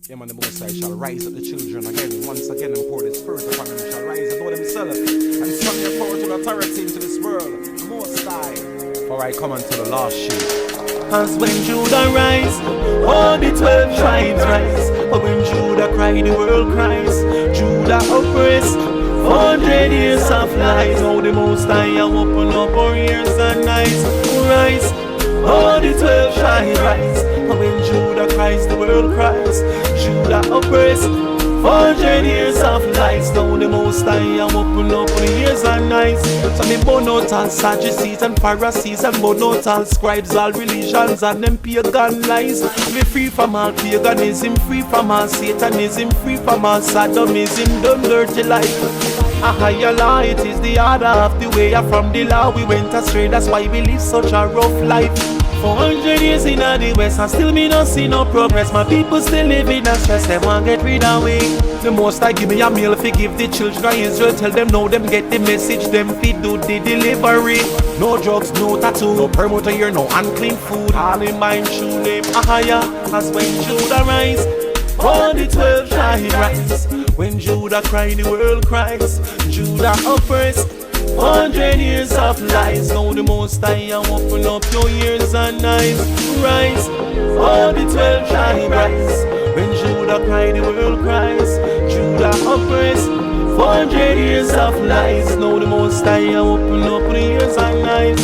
Yeah, man, the Most High shall rise up the children again. Once again, and pour the Spirit upon them, shall rise and know themselves, and suck their power to authority into this world. The Most High, for I come unto the last sheep. As when Judah rise, all the 12 tribes rise. But when Judah cry, the world cries. Judah oppressed, 400 years of lies. How the Most High open up our ears and eyes. Rise, all the 12 tribes rise. But when Judah cries, the world cries. Judah oppressed, 400 years of lies. Now the Most High open up our ears and eyes. So me burn out all Sadducees and Pharisees, and burn out all scribes, all religions and them pagan lies. We free from all paganism, free from all Satanism, free from all Sadomism, done dirty life. A higher law, it is the order of the way. From the law we went astray, that's why we live such a rough life. 400 years in the West, and still me not see no progress. My people still live in a stress, they want get rid of me. The Most High give me a meal, forgive the children of Israel. Tell them now them get the message, them feed do the delivery. No drugs, no tattoo, no promoter here, no unclean food. All in mind, true name, higher. As when Judah rise, all the 12 tribes rise. When Judah cry, the world cries. Judah oppressed, 100 years of lies. Now the Most High open up your ears and eyes. Rise, all the 12 tribes rise. When Judah cry, the world cries. Judah oppressed, 400 years of lies. Now the Most High open up your ears and eyes.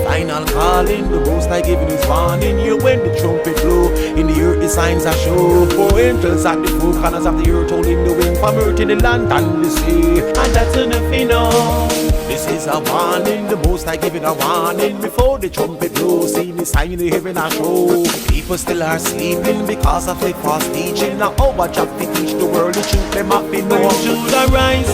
Final calling, the Most High giving his warning. Here when the trumpet blow, in the earth the signs are show. 4 angels at the 4 corners of the earth, holding the wind from earth to the land and the sea. And that's enough, you know. This is a warning, the Most High giving a warning. Before the trumpet blow, see the sign in the heaven a show. People still are sleeping because of the false teaching. Now our job to teach the world the truth, them have been know. When Judah rise,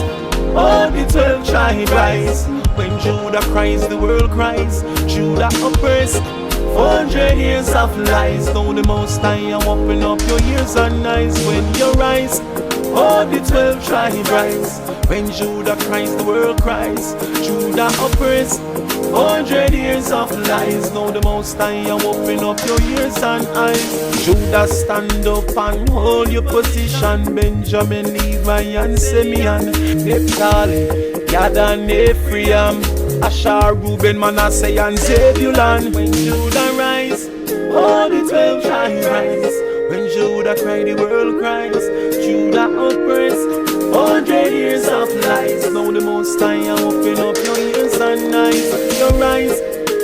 all the 12 tribes rise. When Judah cries, the world cries. Judah oppressed, 400 years of lies. Now the Most High open up your ears and eyes. When you rise, all the 12 tribes rise. When Judah cries, the world cries. Judah oppressed, 400 years of lies. Now the Most High open up your ears and eyes. Judah stand up and hold your position. Benjamin, Levi and Simeon, Naphtali, Gad and Ephraim, Asher, Reuben, Manasseh and Zebulun. When Judah rise, all the 12 tribes rise. When Judah cry, the world cries. Judah oppressed, 400 years of lies. Now the Most High open up your ears and eyes. You rise,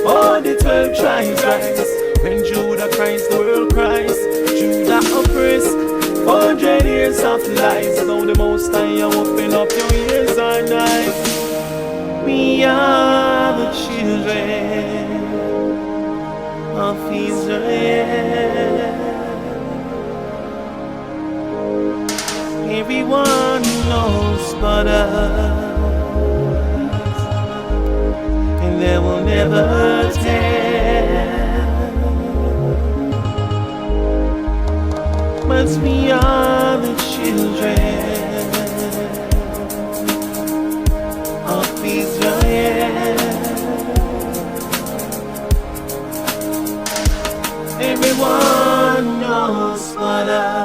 all the 12 tribes rise. When Judah cries, the world cries. Judah oppressed, 400 years of lies. Now the Most High open up your ears and eyes. We are the children of Israel. Everyone knows but us, and they will never tell. But we are the children of Israel. Everyone knows but us,